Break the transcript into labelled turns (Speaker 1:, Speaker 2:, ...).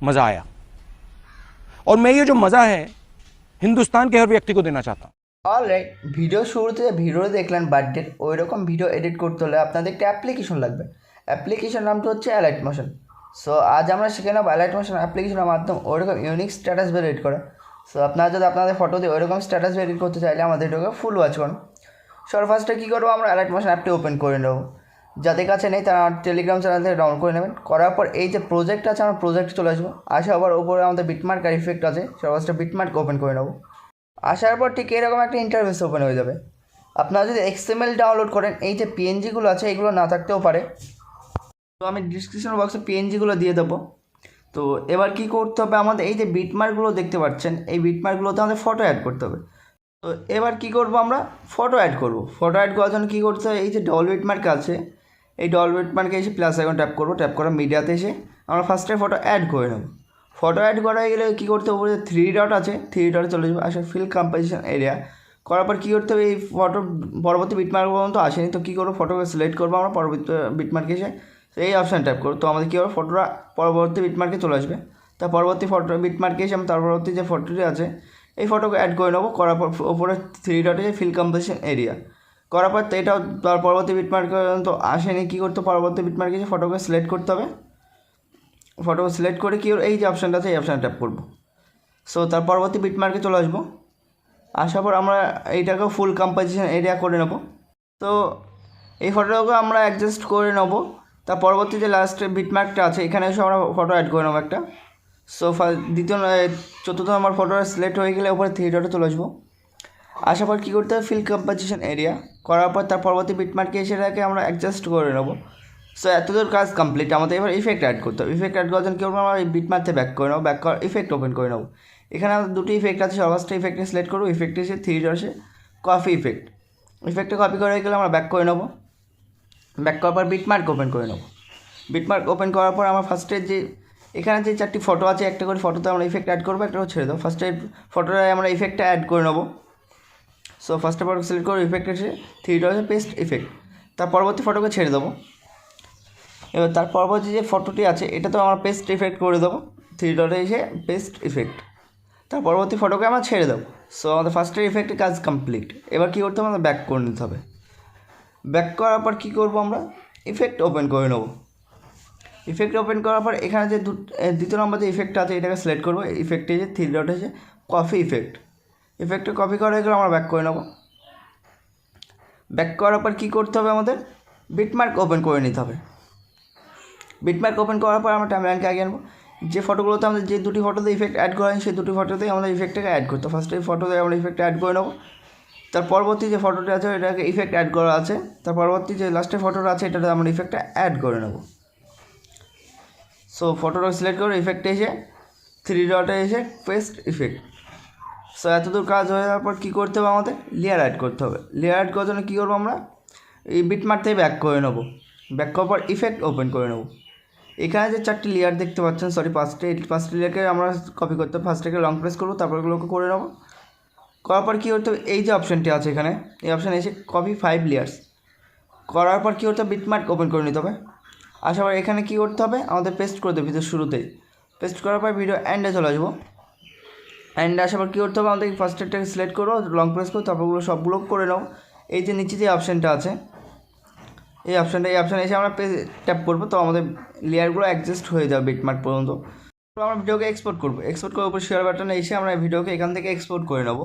Speaker 1: मज़ा आया। और मैं ये जो मज़ा है हिंदुस्तान के हर व्यक्ति को देना चाहता हूँ।
Speaker 2: অলরাইট, ভিডিও শুরুতে ভিডিও দেখলেন বার্থডের, ওই রকম ভিডিও এডিট করতে হলে আপনাদের একটা অ্যাপ্লিকেশন লাগবে। অ্যাপ্লিকেশন নামটা হচ্ছে অ্যালাইট মোশন। সো আজ আমরা শিখে নেব অ্যালাইট মোশন অ্যাপ্লিকেশনের মাধ্যমে ওইরকম ইউনিক স্ট্যাটাস বার এডিট করা। সো আপনারা যদি আপনাদের ফটো দিয়ে ওইরকম স্ট্যাটাস বার এডিট করতে চাইলে আমাদের ভিডিওকে ফুল ওয়াচ করুন। সবার ফার্স্টে কী করবো, আমরা অ্যালাইট মোশন অ্যাপটি ওপেন করে নেব। যাদের কাছে নেই তারা টেলিগ্রাম চ্যানেল থেকে ডাউনলোড করে নেবেন। করার পর এই যে প্রজেক্ট আছে আমরা প্রজেক্টে চলে আসবো। আসার পর উপরে আমাদের বিটমার্ক আর ইফেক্ট আছে, সবার ফার্স্টে বিটমার্ক ওপেন করে নেব। আসার পর ঠিক এরকম একটা ইন্টারফেস ওপেন হয়ে যাবে। আপনারা যদি এক্সএমএল ডাউনলোড করেন, এই যে পিএনজিগুলো আছে এগুলো না থাকতেও পারে, তো আমি ডিসক্রিপশন বক্সে পিএনজিগুলো দিয়ে দেবো। তো এবার কি করতে হবে, আমাদের এই যে বিটমার্কগুলো দেখতে পাচ্ছেন, এই বিটমার্কগুলোতে আমাদের ফটো অ্যাড করতে হবে। তো এবার কি করব, আমরা ফটো অ্যাড করব। ফটো অ্যাড করার জন্য কী করতে হবে, এই যে ডবল বিটমার্ক আছে, এই ডবল বিটমার্কে এসে প্লাস আইকন ট্যাপ করবো। ট্যাপ করে মিডিয়াতে এসে আমরা ফার্স্টে ফটো অ্যাড করে নেব। ফটো অ্যাড করা হয়ে গেলে কী করতে হবে, থ্রি ডট আছে, থ্রি ডটে চলে যাবো। আসলে ফিল কম্পোজিশন এরিয়া করার পর কী করতে হবে, এই ফটো পরবর্তী বিটমার্ক পর্যন্ত আসেনি, তো কী করবো, ফটোকে সিলেক্ট করবো আমরা। পরবর্তী বিটমার্কে এসে এই অপশান ট্যাপ করবো। তো আমাদের কী হবে, ফটোটা পরবর্তী বিটমার্কে চলে আসবে। তা পরবর্তী ফটো বিটমার্কে এসে আমি তার পরবর্তী যে ফটোটি আছে এই ফটোকে অ্যাড করে নেবো। করার পর ওপরে থ্রি ডটে যে ফিল কম্পোজিশন এরিয়া করার পর এটাও তার পরবর্তী বিটমার্ক পর্যন্ত আসেনি, কী করতে, পরবর্তী বিটমার্কে এসে ফটোকে সিলেক্ট করতে হবে। ফটোকে সিলেক্ট করে কী এই যে অপশানটা আছে এই অপশানে ট্যাপ করবো। সো তার পরবর্তী বিটমার্কে চলে আসবো। আসার পর আমরা এইটাকেও ফুল কম্পোজিশন এরিয়া করে নেব। তো এই ফটোটাকে আমরা অ্যাডজাস্ট করে নেব। তার পরবর্তী যে লাস্ট বিটমার্কটা আছে এখানে এসে আমরা ফটো অ্যাড করে নেবো একটা। সো চতুর্থ আমার ফটোটা সিলেক্ট হয়ে গেলে উপরে থ্রি ডটে চলে আসবো। আসার পর কী করতে হবে, ফিল কম্পোজিশন এরিয়া করার পর তার পরবর্তী বিটমার্কে এসে এটাকে আমরা অ্যাডজাস্ট করে নেবো। সো এতদূর কাজ কমপ্লিট। আমাদের এবার ইফেক্ট অ্যাড করতে হবে। ইফেক্ট অ্যাড করার জন্য কী করবো, আমরা এই বিটমার্কে ব্যাক করে নেবো। ব্যাক করার ইফেক্ট ওপেন করে নেবো। এখানে আমাদের দুটি ইফেক্ট আছে, ফার্স্টে ইফেক্টে সিলেক্ট করবো, ইফেক্টে এসে থ্রি ডট এসে কপি ইফেক্ট। ইফেক্টে কপি করে গেলে আমরা ব্যাক করে নেবো। ব্যাক করার পর বিটমার্ক ওপেন করে নেবো। বিটমার্ক ওপেন করার পর আমার ফার্স্টে যে এখানে যে চারটি ফটো আছে, একটা করে ফটোতে আমরা ইফেক্ট অ্যাড করবো, একটা করে ছেড়ে দেবো। ফার্স্টে ফটোটায় আমরা ইফেক্টটা অ্যাড করে নেবো। সো ফার্স্টে ফটো সিলেক্ট করে ইফেক্ট এসে থ্রি ডট এসে পেস্ট ইফেক্ট। তার পরবর্তী ফটোকে ছেড়ে দেবো। এবার তার পরবর্তী যে ফটোটি আছে এটা তো আমরা পেস্ট ইফেক্ট করে দেবো, থ্রি ডটে এসে পেস্ট ইফেক্ট। তার পরবর্তী ফটোকে আমরা ছেড়ে দেবো। সো আমাদের ফার্স্টের ইফেক্টের কাজ কমপ্লিট। এবার কী করতে হবে, আমাদের ব্যাক করে নিতে হবে। ব্যাক করার পর কী করবো, আমরা ইফেক্ট ওপেন করে নেবো। ইফেক্ট ওপেন করার পর এখানে যে দ্বিতীয় নম্বর যে ইফেক্টটা আছে এটাকে সিলেক্ট করবো। ইফেক্টে যে থ্রি ডট এসে কপি ইফেক্ট। ইফেক্টে কপি করা হয়ে গেলে আমরা ব্যাক করে নেবো। ব্যাক করার পর কী করতে হবে, আমাদের বিটমার্ক ওপেন করে নিতে হবে। বিটমার্ক ওপেন করার পর আমরা টাইমলাইনকে আগে আনবো। যে ফটোগুলোতে আমাদের যে দুটি ফটোতে ইফেক্ট অ্যাড করা হয় সেই দুটি ফটোতেই আমাদের ইফেক্টটাকে অ্যাড করতে। ফার্স্টে এই ফটোতে আমরা ইফেক্ট অ্যাড করে নেবো। তার পরবর্তী যে ফটোটি আছে এটাকে ইফেক্ট অ্যাড করা আছে, তার পরবর্তী যে লাস্টের ফটোটা আছে এটাতে আমরা ইফেক্টটা অ্যাড করে নেবো। সো ফটোটা সিলেক্ট করে ইফেক্টে এসে থ্রি ডটে এসে পেস্ট ইফেক্ট। সো এতদূর কাজ হয়ে যাওয়ার পর কী করতে হবে, আমাদের লেয়ার অ্যাড করতে হবে। লেয়ার অ্যাড করার জন্য কী করবো, আমরা এই বিটমার্ক থেকে ব্যাক করে নেবো। ব্যাক করার পর ইফেক্ট ওপেন করে নেবো। এখানে যে চারটি লেয়ার দেখতে পাচ্ছেন, সরি পাঁচটি লেয়ারকে আমরা কপি করতে হবে। ফার্স্টটাকে লং প্রেস করবো, তারপর এগুলোকে করে নেবো। করার পর কী করতে হবে, এই যে অপশানটি আছে এখানে এই অপশানে এসে কপি 5 লেয়ার্স করার পর কী করতে হবে, বিটমার্ক ওপেন করে নিতে হবে। আসার পর এখানে কী করতে হবে, আমাদের পেস্ট করে দেবে ভিডিও শুরুতেই। পেস্ট করার পর ভিডিও এন্ডে চলে আসবো। এন্ডে আসার পর কী করতে হবে, আমাদের ফার্স্টেরটাকে সিলেক্ট করবো, লং প্রেস করবো, তারপর সবগুলো করে নাও। এই যে নিচে যে অপশানটা আছে এই অপশানে এসে আমরা ট্যাপ করবো, তো আমাদের লেয়ারগুলো অ্যাডজাস্ট হয়ে যাবে বিটমার্ক পর্যন্ত। তো আমরা ভিডিওকে এক্সপোর্ট করবো। এক্সপোর্ট করার উপর শেয়ার বাটনে এসে আমরা ভিডিওকে এখান থেকে এক্সপোর্ট করে নেবো।